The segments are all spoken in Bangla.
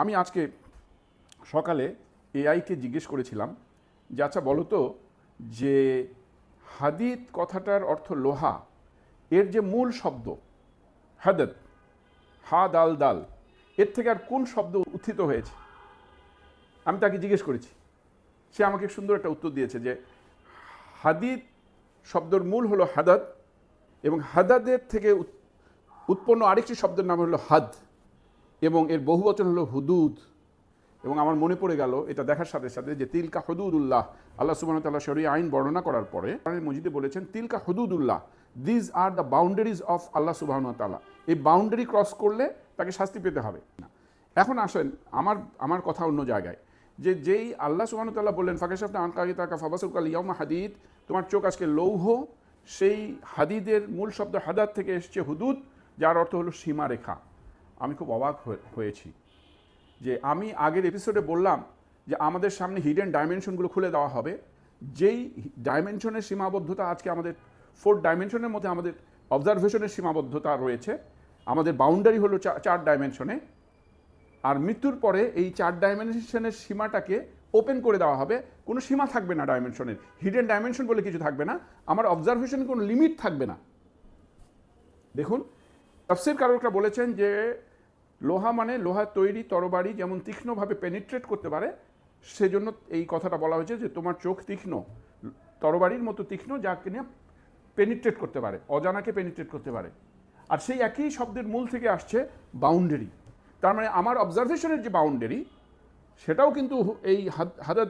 আমি আজকে সকালে এআইকে জিজ্ঞেস করেছিলাম যে আচ্ছা বলো তো যে হাদিদ কথাটার অর্থ লোহা, এর যে মূল শব্দ হাদত, হা দাল দাল, এর থেকে আর কোন শব্দ উত্থিত হয়েছে? আমি তাকে জিজ্ঞেস করেছি, সে আমাকে সুন্দর একটা উত্তর দিয়েছে যে হাদিদ শব্দর মূল হলো হাদাদ, এবং হাদাদের থেকে উৎপন্ন আরেকটি শব্দের নাম হলো হাদ, এবং এর বহুবচন হলো হুদুদ। এবং আমার মনে পড়ে গেল এটা দেখার সাথে সাথে যে তিলকা হুদুদুল্লাহ, আল্লাহ সুবহানাহু ওয়া তাআলা শরীয়ত আইন বর্ণনা করার পরে কোরআনের মজিদে বলেছেন তিলকা হুদুদুল্লাহ, these are the boundaries of Allah সুবহানাহু ওয়া তাআলা। এই বাউন্ডারি ক্রস করলে তাকে শাস্তি পেতে হবে না। এখন আসেন আমার কথা অন্য জায়গায়, যে যেই আল্লাহ সুবহানাহু ওয়া তাআলা বললেন ফাকাশাফনা আনকা গিতাকা ফাবাসুরকাল ইয়াউমা হাদিদ, তোমার চোখ আজকে লৌহ, সেই হাদিদের মূল শব্দ হাদাদ থেকে এসছে হুদুদ, যার অর্থ হলো সীমারেখা। আমি খুব অবাক হয়েছি যে আমি আগের এপিসোডে বললাম যে আমাদের সামনে হিডেন ডাইমেনশনগুলো খুলে দেওয়া হবে, যেই ডাইমেনশনের সীমাবদ্ধতা আজকে আমাদের 4 ডাইমেনশনের মধ্যে আমাদের অবজারভেশনের সীমাবদ্ধতা রয়েছে, আমাদের বাউন্ডারি হলো 4 ডাইমেনশনে, আর মৃত্যুর পরে এই 4 ডাইমেনশনের সীমাটাকে ওপেন করে দেওয়া হবে, কোনো সীমা থাকবে না ডাইমেনশনের, হিডেন ডাইমেনশন বলে কিছু থাকবে না, আমার অবজারভেশনের কোনো লিমিট থাকবে না। দেখুন তাফসীর কারকরা বলেছেন যে লোহা মানে লোহার তৈরি তরবারি যেমন তীক্ষ্ণভাবে পেনিট্রেট করতে পারে, সেজন্য এই কথাটা বলা হয়েছে যে তোমার চোখ তীক্ষ্ণ, তরবারির মতো তীক্ষ্ণ, যা কিনা পেনিট্রেট করতে পারে, অজানাকে পেনিট্রেট করতে পারে। আর সেই একই শব্দের মূল থেকে আসছে বাউন্ডারি, তার মানে আমার অবজারভেশনের যে বাউন্ডারি সেটাও কিন্তু এই হাদাদ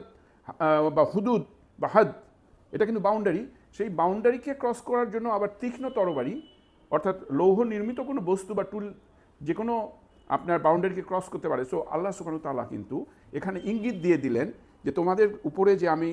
বা হুদুদ বা হাদ, এটা কিন্তু বাউন্ডারি। সেই বাউন্ডারিকে ক্রস করার জন্য আবার তীক্ষ্ণ তরবারি, অর্থাৎ লৌহ নির্মিত কোনো বস্তু বা টুল যে কোনো আপনার বাউন্ডারিকে ক্রস করতে পারে। সো আল্লাহ সুবহানাহু ওয়া তাআলা কিন্তু এখানে ইঙ্গিত দিয়ে দিলেন যে তোমাদের উপরে যে আমি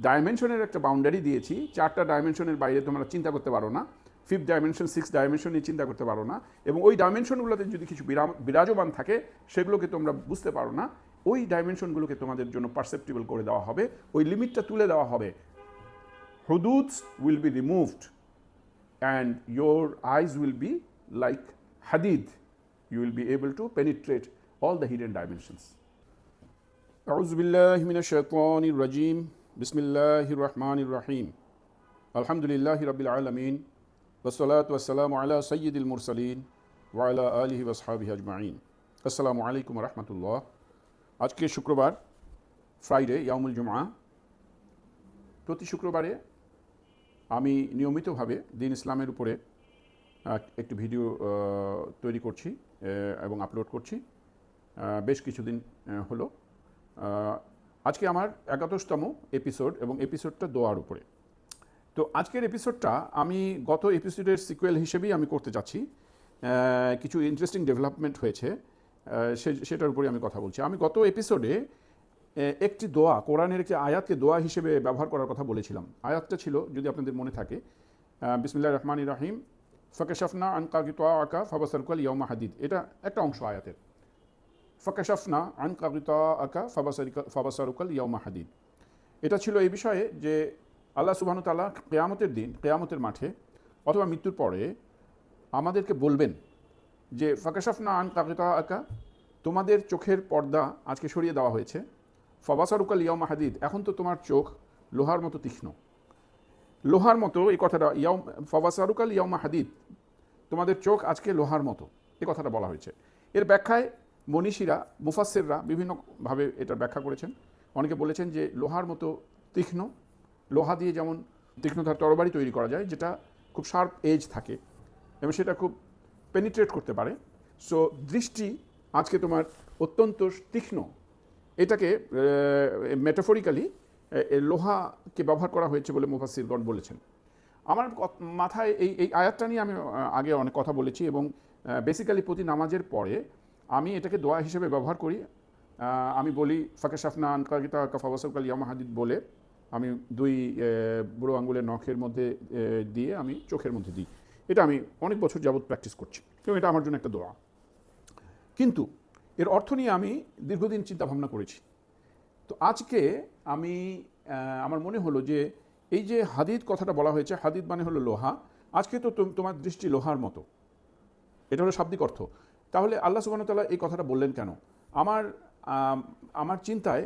ডাইমেনশনের একটা বাউন্ডারি দিয়েছি, 4টা ডাইমেনশনের বাইরে তোমরা চিন্তা করতে পারো না, 5th ডাইমেনশন 6th ডাইমেনশন নিয়ে চিন্তা করতে পারো না, এবং ওই ডাইমেনশনগুলোতে যদি কিছু বিরাজমান থাকে সেগুলোকে তোমরা বুঝতে পারো না, ওই ডাইমেনশনগুলোকে তোমাদের জন্য পারসেপ্টিবল করে দেওয়া হবে, ওই লিমিটটা তুলে দেওয়া হবে। হুদুদস will be removed and your eyes will be like hadid. You will be able to penetrate all the hidden dimensions. أعوذ بالله من الشيطان الرجيم. بسم الله الرحمن الرحيم. الحمد لله رب العالمين. والصلاة والسلام على سيد المرسلين وعلى آله وأصحابه أجمعين. السلام عليكم ورحمة الله. আজকে শুক্রবার, ফ্রাইডে, ইয়াউমুল জুমআ। প্রতি শুক্রবারে আমি নিয়মিতভাবে দ্বীন ইসলামের উপরে একটি ভিডিও তৈরি করছি এবং আপলোড করছি, বেশ কিছুদিন হলো। আজকে আমার 71তম এপিসোড, এবং এপিসোডটা দোয়ার উপরে। তো আজকের এপিসোডটা আমি গত এপিসোডের সিকুয়েল হিসেবেই আমি করতে চাচ্ছি। কিছু ইন্টারেস্টিং ডেভেলপমেন্ট হয়েছে, সেটার উপরে আমি কথা বলছি। আমি গত এপিসোডে একটি দোয়া, কোরআনের একটি আয়াতকে দোয়া হিসেবে ব্যবহার করার কথা বলেছিলাম। আয়াতটা ছিল, যদি আপনাদের মনে থাকে, বিসমিল্লাহির রহমানির রহিম, ফাকাশাফনা আনকা গিতাআকা ফাবাসারুকাল ইয়াউমা হাদিদ। এটা একটা অংশ আয়াতের, ফাকাশাফনা আনকা গিতাআকা ফাবাসারুকাল ইয়াউমা হাদিদ। এটা ছিল এই বিষয়ে যে আল্লাহ সুবহানাহু ওয়া তাআলা কিয়ামতের দিন, কিয়ামতের মাঠে অথবা মৃত্যুর পরে আমাদেরকে বলবেন যে ফাকাশাফনা আনকা গিতাআকা, তোমাদের চোখের পর্দা আজকে সরিয়ে দেওয়া হয়েছে, ফাবাসারুকাল ইয়াউমা হাদিদ, এখন তো তোমার চোখ লোহার মতো তীক্ষ্ণ। লোহার মতো, এই কথাটা ফাবাসারুকাল ইয়াউমা হাদিদ, তোমাদের চোখ আজকে লোহার মতো, এই কথাটা বলা হয়েছে। এর ব্যাখ্যায় মনীষীরা, মুফাসসিররা বিভিন্নভাবে এটার ব্যাখ্যা করেছেন। অনেকে বলেছেন যে লোহার মতো তীক্ষ্ণ, লোহা দিয়ে যেমন তীক্ষ্ণতার তরবারি তৈরি করা যায়, যেটা খুব শার্প এজ থাকে এবং সেটা খুব পেনিট্রেট করতে পারে। সো দৃষ্টি আজকে তোমার অত্যন্ত তীক্ষ্ণ, এটাকে মেটাফরিক্যালি লোহাকে ব্যবহার করা হয়েছে বলে মুফাসসিরগণ বলেছেন। আমার মাথায় এই আয়াতটা নিয়ে আমি আগে অনেক কথা বলেছি, এবং বেসিক্যালি প্রতি নামাজের পরে আমি এটাকে দোয়া হিসেবে ব্যবহার করি। আমি বলি ফাকাশাফনা আনকা গিতাআকা ফাবাসারুকাল ইয়াউমা হাদিদ বলে আমি 2 বুড়ো আঙ্গুলের নখের মধ্যে দিয়ে আমি চোখের মধ্যে দিই। এটা আমি অনেক বছর যাবৎ প্র্যাকটিস করছি, এবং এটা আমার জন্য একটা দোয়া। কিন্তু এর অর্থ নিয়ে আমি দীর্ঘদিন চিন্তা ভাবনা করেছি। তো আজকে আমি আমার মনে হলো যে এই যে হাদিদ কথাটা বলা হয়েছে, হাদিদ মানে হলো লোহা, আজকে তো তোমার দৃষ্টি লোহার মতো, এটা হলো শাব্দিক অর্থ। তাহলে আল্লাহ সুবহানাহু ওয়া তাআলা এই কথাটা বললেন কেন? আমার আমার চিন্তায়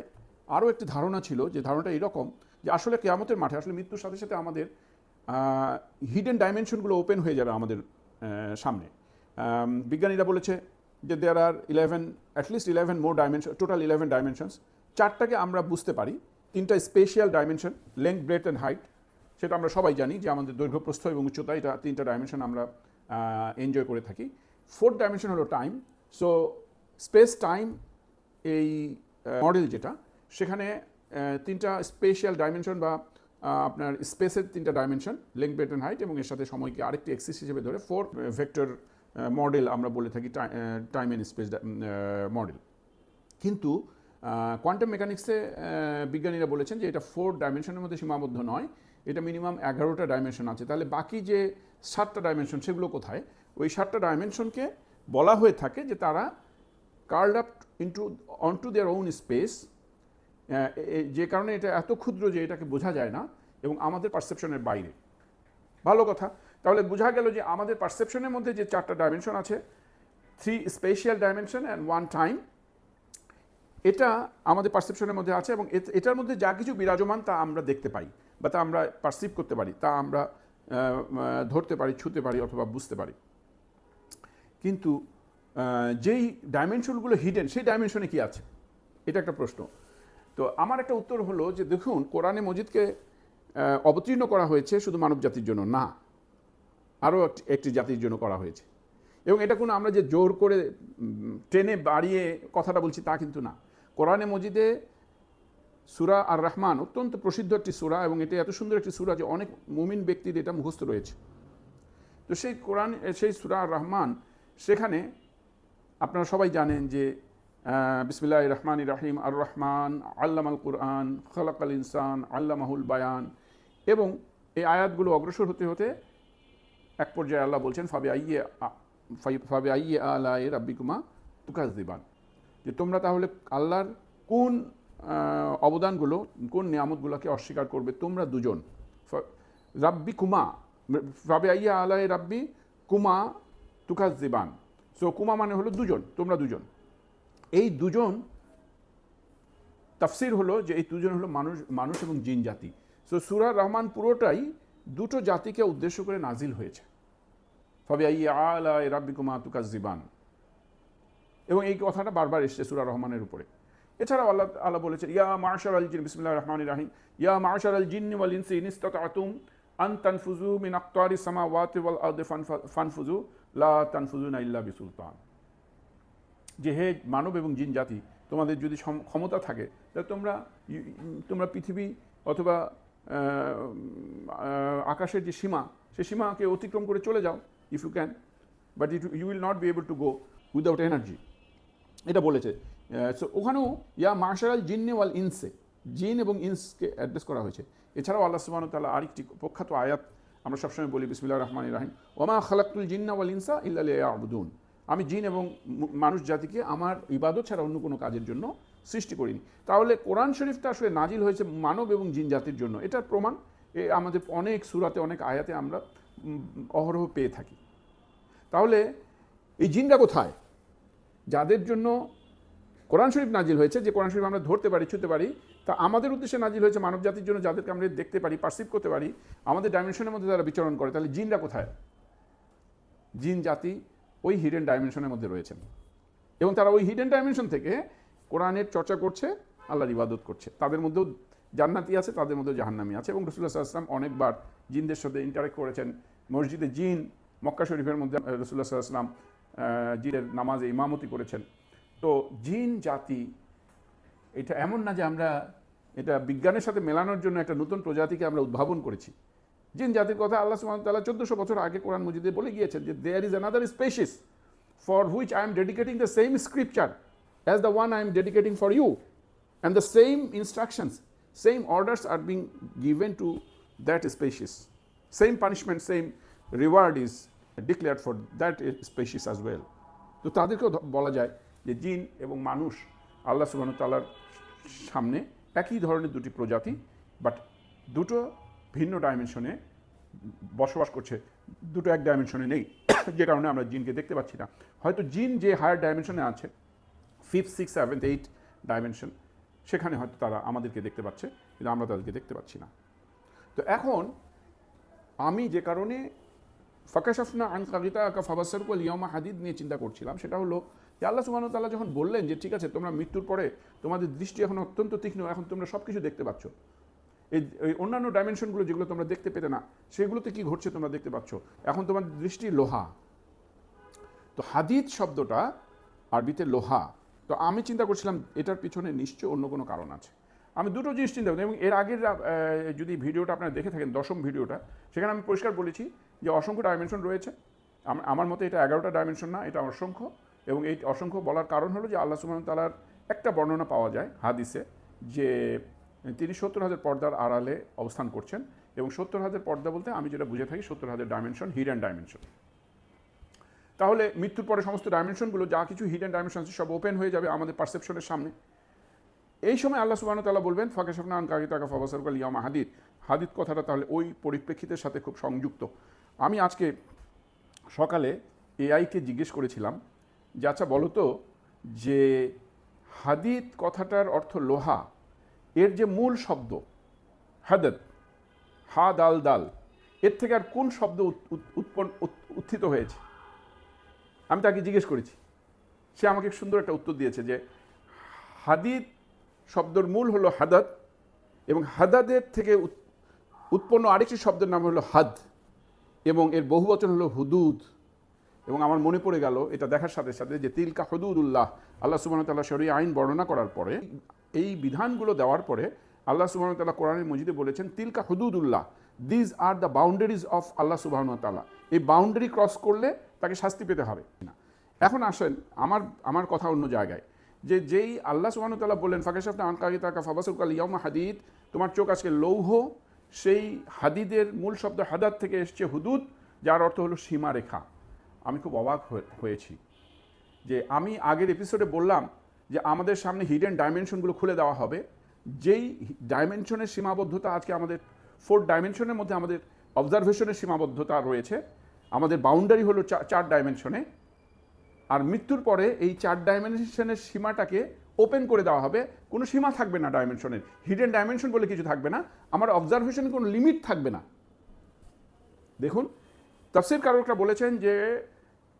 আরও একটি ধারণা ছিল, যে ধারণাটা এরকম যে আসলে কিয়ামতের মাঠে আসলে মৃত্যুর সাথে সাথে আমাদের হিডেন ডাইমেনশনগুলো ওপেন হয়ে যাবে আমাদের সামনে। বিজ্ঞানীরা বলেছে যে there are 11, at least 11 more dimension, total 11 dimensions. 4টাকে আমরা বুঝতে পারি, 3টা spatial dimension, length, breadth and height, সেটা আমরা সবাই জানি যে আমাদের দৈর্ঘ্য, প্রস্থ এবং উচ্চতা, এটা 3টা ডাইমেনশন আমরা এনজয় করে থাকি। 4th ডাইমেনশন হলো টাইম। সো স্পেস টাইম এই মডেল যেটা, সেখানে 3টা স্পেশিয়াল ডাইমেনশন বা আপনার স্পেসের 3টা dimension, length, breadth and height, এবং এর সাথে সময়কে আরেকটি এক্সিস হিসেবে ধরে 4 ভেক্টর মডেল আমরা বলে থাকি, টাইম অ্যান্ড স্পেস মডেল। কিন্তু কোয়ান্টাম মেকানিক্সে বিজ্ঞানীরা বলেছেন যে এটা 4 ডাইমেনশনের মধ্যে সীমাবদ্ধ নয়, এটা মিনিমাম 11টা ডাইমেনশন আছে। তাহলে বাকি যে 7টা ডাইমেনশন সেগুলো কোথায়? ওই 7টা ডাইমেনশনকে বলা হয়ে থাকে যে তারা curled up onto their own space, যে কারণে এটা এত ক্ষুদ্র যে এটাকে বোঝা যায় না এবং আমাদের পারসেপশনের বাইরে। ভালো কথা, তাহলে বোঝা গেল যে আমাদের পারসেপশনের মধ্যে যে 4টা ডাইমেনশন আছে, 3 স্পেশিয়াল ডাইমেনশন অ্যান্ড 1 টাইম, এটা আমাদের পারসেপশনের মধ্যে আছে এবং এটার মধ্যে যা কিছু বিরাজমান তা আমরা দেখতে পাই বা তা আমরা পারসিভ করতে পারি, তা আমরা ধরতে পারি, ছুঁতে পারি অথবা বুঝতে পারি। কিন্তু যেই ডাইমেনশনগুলো হিডেন, সেই ডাইমেনশনে কি আছে, এটা একটা প্রশ্ন। তো আমার একটা উত্তর হলো যে দেখুন, কোরআনে মজিদকে অবতীর্ণ করা হয়েছে শুধু মানব জাতির জন্য না, আরও একটি জাতির জন্য করা হয়েছে। এবং এটা কোনো আমরা যে জোর করে টেনে বাড়িয়ে কথাটা বলছি তা কিন্তু না। কোরআনে মজিদে সূরা আর রহমান অত্যন্ত প্রসিদ্ধ একটি সূরা, এবং এটা এত সুন্দর একটি সূরা যে অনেক মুমিন ব্যক্তির এটা মুখস্থ রয়েছে। তো সেই সূরা আর রহমান, সেখানে আপনারা সবাই জানেন যে বিসমিল্লাহির রহমানির রহিম, আর রহমান আল্লামাল কুরআন খালাকাল ইনসান আল্লামাহুল বায়ান। এবং এই আয়াতগুলো অগ্রসর হতে হতে এক পর্যায়ে আল্লাহ বলছেন ফাবে আইয়ে আলাই রাব্বিকুমা তুকাযযিবান, যে তোমরা তাহলে আল্লাহর কোন অবদানগুলো, কোন নিয়ামতগুলোকে অস্বীকার করবে তোমরা দুজন। রাব্বি কুমা, ফাবে আইয়ে আলাই রাব্বি কুমা তুকাযযিবান। সো কুমা মানে হলো দুজন, তোমরা দুজন। এই দুজন তাফসির হলো যে এই দুজন হলো মানুষ এবং জিন জাতি। সো সূরা রহমান পুরোটাই দুটো জাতিকে উদ্দেশ্য করে নাজিল হয়েছে, ফাবিআইয়ি আলাই রাব্বিকুমা তুকাযযিবান। এবং এই কথাটা বারবার এসছে সূরা রহমানের উপরে। এছাড়াও আল্লাহ বলেছেন ইয়া মা'শারাল জিন, বিসমিল্লাহির রহমানির রহিম, ইয়া মা'শারাল জিন্নি ওয়াল ইনসি ইন ইসতাতা'তুম আন তানফুযু মিন আকতারিস সামাওয়াতি ওয়াল আরদি ফানফুযু লা তানফুযুনা ইল্লা বিসুলতান। যে হে মানব এবং জিন জাতি, তোমাদের যদি ক্ষমতা থাকে তাহলে তোমরা পৃথিবী অথবা আকাশের যে সীমা, সেই সীমাকে অতিক্রম করে চলে যাও, if you can, but you will not be able to go without energy, এটা বলেছে। সো ওখানেও ইয়া মা'শারাল জিন্নি ওয়াল ইনসে, জিন এবং ইনসকে অ্যাড্রেস করা হয়েছে। এছাড়াও আল্লাহ সুবহানাহু ওয়া তাআলা আরেকটি প্রখ্যাত আয়াত আমরা সবসময় বলি, বিসমিল্লাহির রহমানির রহিম, ওমা খালাকতুল জিন্না ওয়াল ইনসা ইল্লা লিয়াবুদুন, আমি জিন এবং মানুষ জাতিকে আমার ইবাদত ছাড়া অন্য কোনো কাজের জন্য সৃষ্টি করিনি। তাহলে কোরআন শরীফটা আসলে নাজিল হয়েছে মানব এবং জিন জাতির জন্য, এটার প্রমাণ আমাদের অনেক সূরাতে, অনেক আয়াতে আমরা অহরহ পেয়ে থাকি। তাহলে এই জিনরা কোথায়, যাদের জন্য কোরআন শরীফ নাজিল হয়েছে, যে কোরআন শরীফ আমরা ধরতে পারি, ছুঁতে পারি, তা আমাদের উদ্দেশ্যে নাজিল হয়েছে মানব জাতির জন্য, যাদেরকে আমরা দেখতে পারি, পারসিভ করতে পারি, আমাদের ডাইমেনশনের মধ্যে যারা বিচরণ করে। তাহলে জিনরা কোথায়? জিন জাতি ওই হিডেন ডাইমেনশনের মধ্যে রয়েছেন এবং তারা ওই হিডেন ডাইমেনশন থেকে কোরআনের চর্চা করছে, আল্লাহর ইবাদত করছে। তাদের মধ্যেও জান্নাতি আছে, তাদের মধ্যেও জাহান্নামী আছে। এবং রাসূলুল্লাহ সাল্লাল্লাহু আলাইহি ওয়াসাল্লাম অনেকবার জিনদের সাথে ইন্টারেক্ট করেছেন। মসজিদে জিন, মক্কা শরীফের মধ্যে রাসূলুল্লাহ সাল্লাল্লাহু আলাইহি ওয়াসাল্লাম জিনের নামাজে ইমামতি করেছেন। তো জিন জাতি এটা এমন না যে আমরা এটা বিজ্ঞানের সাথে মেলানোর জন্য একটা নতুন প্রজাতিকে আমরা উদ্ভাবন করেছি। জিন জাতির কথা আল্লাহ সুবহানাহু ওয়া তাআলা 1400 বছর আগে কোরআন মজিদে বলে গিয়েছেন যে there is another species for which I am dedicating the same scripture as the one I am dedicating for you, and the same instructions, same orders are being given to that species, same punishment, same reward is declared for that species as well. তো তাদেরকেও বলা যায় যে জিন এবং মানুষ আল্লাহ সুবহানাহু ওয়া তাআলার সামনে একই ধরনের দুটি প্রজাতি, বাট দুটো ভিন্ন ডাইমেনশনে বসবাস করছে, দুটো এক ডাইমেনশনে নেই, যে কারণে আমরা জিনকে দেখতে পাচ্ছি না। হয়তো জিন যে হায়ার ডাইমেনশনে আছে, 5th 6th 7th 8th dimension, সেখানে হয়তো তারা আমাদেরকে দেখতে পাচ্ছে, কিন্তু আমরা তাদেরকে দেখতে পাচ্ছি না। তো এখন আমি যে কারণে ফাকাশাফনা আন গাগিতাকা ফাবাসসারুকা আল-ইয়াওমা হাদিদ নিয়ে চিন্তা করছিলাম, সেটা হলো যে আল্লাহ সুবহানাহু ওয়া তাআলা যখন বললেন যে ঠিক আছে তোমরা মৃত্যুর পরে তোমাদের দৃষ্টি এখন অত্যন্ত তীক্ষ্ণ, এখন তোমরা সব কিছু দেখতে পাচ্ছ, এই অন্যান্য ডাইমেনশনগুলো যেগুলো তোমরা দেখতে পেতে না সেগুলোতে কি ঘটছে তোমরা দেখতে পাচ্ছ, এখন তোমার দৃষ্টি লোহা। তো হাদিদ শব্দটা আরবিতে লোহা। তো আমি চিন্তা করছিলাম এটার পিছনে নিশ্চয় অন্য কোনো কারণ আছে। আমি দুটো জিনিস চিন্তা করি, এবং এর আগের যদি ভিডিওটা আপনারা দেখে থাকেন, 10ম ভিডিওটা, সেখানে আমি পরিষ্কার বলেছি যে অসংখ্য ডাইমেনশন রয়েছে। আমার মতে এটা 11টা ডাইমেনশন না, এটা অসংখ্য। এবং এই অসংখ্য বলার কারণ হলো যে আল্লাহ সুবহানাহু ওয়া তাআলার একটা বর্ণনা পাওয়া যায় হাদিসে যে তিনি 70,000 পর্দার আড়ালে অবস্থান করছেন, এবং 70,000 পর্দা বলতে আমি যেটা বুঝে থাকি 70,000 ডাইমেনশন, হিডেন ডাইমেনশন। তাহলে মৃত্যুর পরে সমস্ত ডাইমেনশনগুলো যা কিছু হিডেন ডাইমেনশন আছে সব ওপেন হয়ে যাবে আমাদের পারসেপশনের সামনে। এই সময় আল্লাহ সুবহানাহু ওয়া তাআলা বলবেন ফাকাশাফনা আন গাগিতাকা ফাবাসসারুকা আল-ইয়াওমা হাদিদ। হাদিদ কথাটা তাহলে ওই পরিপ্রেক্ষিতের সাথে খুব সংযুক্ত। আমি আজকে সকালে এআইকে জিজ্ঞেস করেছিলাম যে আচ্ছা বলো তো যে হাদিদ কথাটার অর্থ লোহা, এর যে মূল শব্দ হাদদ, হা দাল দাল, এর থেকে আর কোন শব্দ উত্থিত হয়েছে? আমি তাকে জিজ্ঞেস করেছি, সে আমাকে সুন্দর একটা উত্তর দিয়েছে যে হাদিদ শব্দের মূল হলো হাদাদ, এবং হাদাদের থেকে উৎপন্ন আরেকটি শব্দের নাম হলো হাদ, এবং এর বহুবচন হলো হুদুদ। এবং আমার মনে পড়ে গেল এটা দেখার সাথে সাথে যে তিলকা হুদুদুল্লাহ, আল্লাহ সুবহানাহু ওয়া তাআলা শরীয়ত আইন বর্ণনা করার পরে, এই বিধানগুলো দেওয়ার পরে আল্লাহ সুবহানাহু ওয়া তাআলা কোরআনের মজিদে বলেছেন তিলকা হুদুদুল্লাহ, these are the boundaries of Allah সুবহানাহু ওয়া তাআলা। এই বাউন্ডারি ক্রস করলে তাকে শাস্তি পেতে হবে না। এখন আসেন আমার কথা অন্য জায়গায়, যে যেই আল্লাহ সুবহানাহু ওয়া তাআলা বললেন ফাকাশাফনা আন গাগিতাকা ফাবাসসারুকা আল-ইয়াওমা হাদিদ, তোমার চোখ আজকে লৌহ, সেই হাদিদের মূল শব্দ হাদাদ থেকে এসছে হুদুদ, যার অর্থ হলো সীমারেখা। আমি খুব অবাক হয়েছি যে আমি আগের এপিসোডে বললাম যে আমাদের সামনে হিডেন ডাইমেনশনগুলো খুলে দেওয়া হবে, যেই ডাইমেনশনের সীমাবদ্ধতা আজকে আমাদের 4 ডাইমেনশনের মধ্যে আমাদের অবজারভেশনের সীমাবদ্ধতা রয়েছে, আমাদের বাউন্ডারি হলো 4 ডাইমেনশনে, আর মৃত্যুর পরে এই 4 ডাইমেনশনের সীমাটাকে ওপেন করে দেওয়া হবে, কোনো সীমা থাকবে না ডাইমেনশনের, হিডেন ডাইমেনশন বলে কিছু থাকবে না, আমার অবজারভেশনের কোনো লিমিট থাকবে না। দেখুন তাফসীরকারকরা বলেছেন যে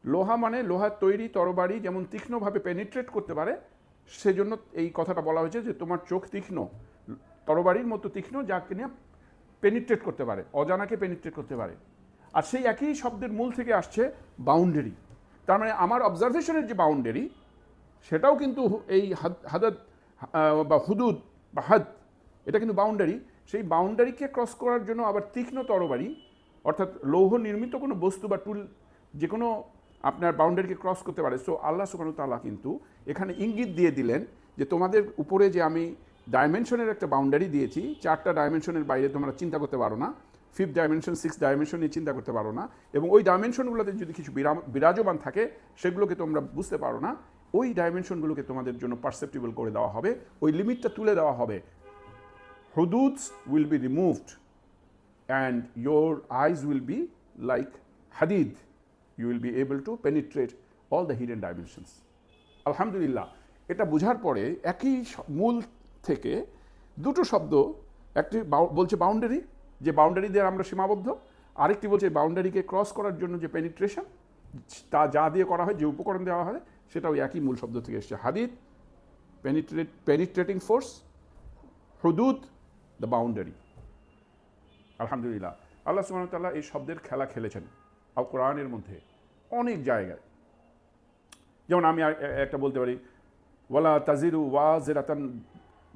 লোহা মানে লোহার তৈরি তরবারি যেমন তীক্ষ্ণভাবে পেনিট্রেট করতে পারে, সেজন্য এই কথাটা বলা হয়েছে যে তোমার চোখ তীক্ষ্ণ, তরবারির মতো তীক্ষ্ণ, যাকে নিয়ে পেনিট্রেট করতে পারে, অজানাকে পেনিট্রেট করতে পারে। আর সেই একই শব্দের মূল থেকে আসছে বাউন্ডারি, তার মানে আমার অবজারভেশনের যে বাউন্ডারি সেটাও কিন্তু এই হাদাদ বা হুদুদ বা হাদ, এটা কিন্তু বাউন্ডারি। সেই বাউন্ডারিকে ক্রস করার জন্য আবার তীক্ষ্ণ তরবারি, অর্থাৎ লৌহ নির্মিত কোনো বস্তু বা টুল যে কোনো আপনার বাউন্ডারিকে ক্রস করতে পারে। সো আল্লাহ সুবহানাহু ওয়া তাআলা কিন্তু এখানে ইঙ্গিত দিয়ে দিলেন যে তোমাদের উপরে যে আমি ডাইমেনশনের একটা বাউন্ডারি দিয়েছি, 4টা ডাইমেনশনের বাইরে তোমরা চিন্তা করতে পারো না, 5th ডাইমেনশন 6th ডাইমেনশন নিয়ে চিন্তা করতে পারো না, এবং ওই ডাইমেনশনগুলোতে যদি কিছু বিরাজমান থাকে সেগুলোকে তোমরা বুঝতে পারো না, ওই ডাইমেনশনগুলোকে তোমাদের জন্য পারসেপ্টিবল করে দেওয়া হবে, ওই লিমিটটা তুলে দেওয়া হবে। হুদুদস will be removed and your eyes will be like hadid, you will be able to penetrate all the hidden dimensions. আলহামদুলিল্লাহ, এটা বোঝার পরে একই মূল থেকে দুটো শব্দ, একটি বলছে বাউন্ডারি, যে বাউন্ডারি দিয়ে আমরা সীমাবদ্ধ, আরেকটি বলছে বাউন্ডারিকে ক্রস করার জন্য যে পেনিট্রেশন, তা যা দিয়ে করা হয়, যে উপকরণ দেওয়া হয়, সেটাও একই মূল শব্দ থেকে এসছে। হাদিদ পেনিট্রেটিং ফোর্স, হুদুদ দ্য বাউন্ডারি। আলহামদুলিল্লাহ, আল্লাহ সুবহানাহু ওয়া তাআলা এই শব্দের খেলা খেলেছেন আল কোরআনের মধ্যে অনেক জায়গায়। যেমন আমি একটা বলতে পারি, ওয়ালা তাজিরু ওয়াজিরাতান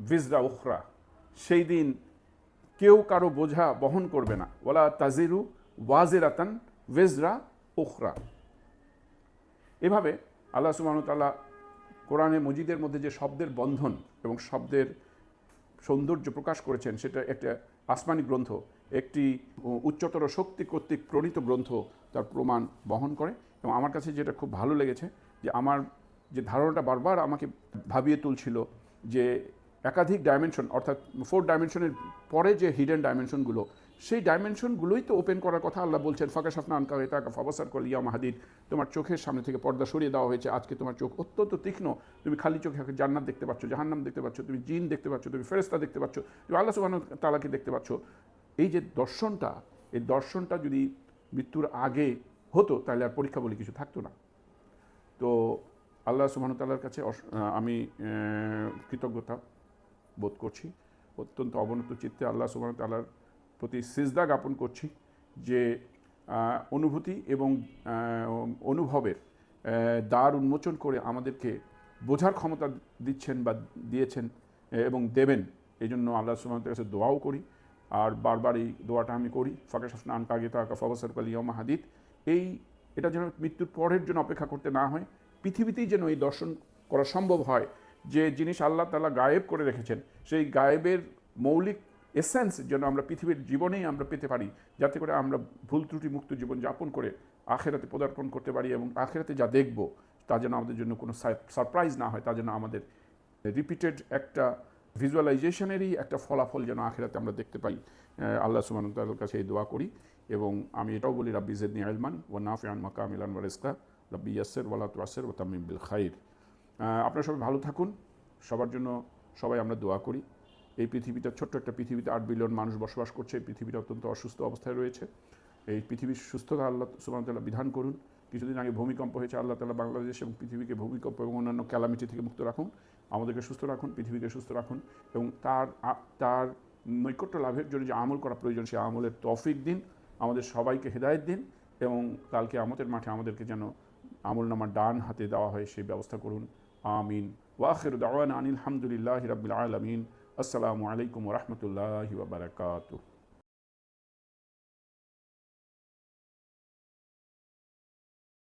ভিজরা উখরা, সেই দিন কেউ কারো বোঝা বহন করবে না। ওয়ালা তাজিরু ওয়াজিরাতান ভিজরা উখরা। এভাবে আল্লাহ সুবহানাহু ওয়া তাআলা কোরআনে মজিদের মধ্যে যে শব্দের বন্ধন এবং শব্দের সৌন্দর্য প্রকাশ করেছেন, সেটা একটা আসমানি গ্রন্থ, একটি উচ্চতর শক্তি কর্তৃক প্রণীত গ্রন্থ তার প্রমাণ বহন করে। এবং আমার কাছে যেটা খুব ভালো লেগেছে, যে আমার যে ধারণাটা বারবার আমাকে ভাবিয়ে তুলছিল যে একাধিক ডাইমেনশন, অর্থাৎ 4 ডাইমেনশনের পরে যে হিডেন ডাইমেনশনগুলো, সেই ডাইমেনশনগুলোই তো ওপেন করার কথা আল্লাহ বলছেন। ফাকাশাফনা আনকা গিতাকা ফাবাসার কল ইয়াউমা হাদিদ, তোমার চোখের সামনে থেকে পর্দা সরিয়ে দেওয়া হয়েছে, আজকে তোমার চোখ অত্যন্ত তীক্ষ্ণ, তুমি খালি চোখে জান্নাত দেখতে পাচ্ছ, জাহান্নাম দেখতে পাচ্ছ, তুমি জিন দেখতে পাচ্ছ, তুমি ফেরেশতা দেখতে পাচ্ছ, তুমি আল্লাহ সুবহানাহু ওয়া তাআলাকে দেখতে পাচ্ছ। এই যে দর্শনটা, এই দর্শনটা যদি মৃত্যুর আগে হতো তাহলে আর পরীক্ষা বলে কিছু থাকতো না। তো আল্লাহ সুবহানাহু ওয়া তাআলার কাছে আমি কৃতজ্ঞতা বোধ করছি, অত্যন্ত অবনত চিত্তে আল্লাহ সুবহানাহু ওয়া তাআলার প্রতি সিজদা জ্ঞাপন করছি যে অনুভূতি এবং অনুভবের দ্বার উন্মোচন করে আমাদেরকে বোঝার ক্ষমতা দিচ্ছেন বা দিয়েছেন এবং দেবেন। এই জন্য আল্লাহ সুবহানাহু ওয়া তাআলার কাছে দোয়াও করি, আর বারবার এই দোয়াটা আমি করি, ফাকাশাফনা আনকা গিতাকা ফাবাসার কল ইয়াউমা হাদিদ। এটা যেন মৃত্যুর পরের জন্য অপেক্ষা করতে না হয়, পৃথিবীতেই যেন এই দর্শন করা সম্ভব হয় যে জিনিস আল্লাহ তাআলা গায়েব করে রেখেছেন, সেই গায়েবের মৌলিক এসেন্স যেন আমরা পৃথিবীর জীবনেই আমরা পেতে পারি, যাতে করে আমরা ভুল ত্রুটি মুক্ত জীবন যাপন করে আখেরাতে পদার্পণ করতে পারি, এবং আখেরাতে যা দেখব তা যেন আমাদের জন্য কোনো সারপ্রাইজ না হয়, তা যেন আমাদের রিপিটেড একটা ভিজুয়ালাইজেশনেরই একটা ফলাফল যেন আখেরাতে আমরা দেখতে পাই। আল্লাহ সুবহানাহু ওয়া তাআলার কাছে এই দোয়া করি, এবং আমি এটাও বলি, রাব্বি জিদনি ইলমান ওয়া নাফিআন মাকামিলান ওয়া রিজকা, রাব্বি ইয়াসসির ওয়া লা তুআসসির ওয়া তাম্মিম বিল খাইর। আপনারা সবাই ভালো থাকুন, সবার জন্য সবাই আমরা দোয়া করি। এই পৃথিবীটা ছোট্ট একটা পৃথিবীতে 8 বিলিয়ন মানুষ বসবাস করছে, এই পৃথিবীটা অত্যন্ত অসুস্থ অবস্থায় রয়েছে। এই পৃথিবীর সুস্থতা আল্লাহ সুবহানাহু ওয়া তাআলা বিধান করুন। কিছুদিন আগে ভূমিকম্প হয়েছে, আল্লাহ তাআলা বাংলাদেশ এবং পৃথিবীকে ভূমিকম্প এবং অন্যান্য ক্যালামিটি থেকে মুক্ত রাখুন, আমাদেরকে সুস্থ রাখুন, পৃথিবীকে সুস্থ রাখুন, এবং তার নৈকট্য লাভের জন্য যে আমল করা প্রয়োজন সেই আমলের তৌফিক দিন, আমাদের সবাইকে হেদায়েত দিন, এবং কালকে কিয়ামতের মাঠে আমাদেরকে যেন আমলনামা ডান হাতে দেওয়া হয় সেই ব্যবস্থা করুন। আমিন। ওয়া আখিরু দাওয়ানা আনিল হামদুলিল্লাহি রাব্বিল আলামিন। আসসালামু আলাইকুম ওয়া রাহমাতুল্লাহি ওয়া বারাকাতুহু।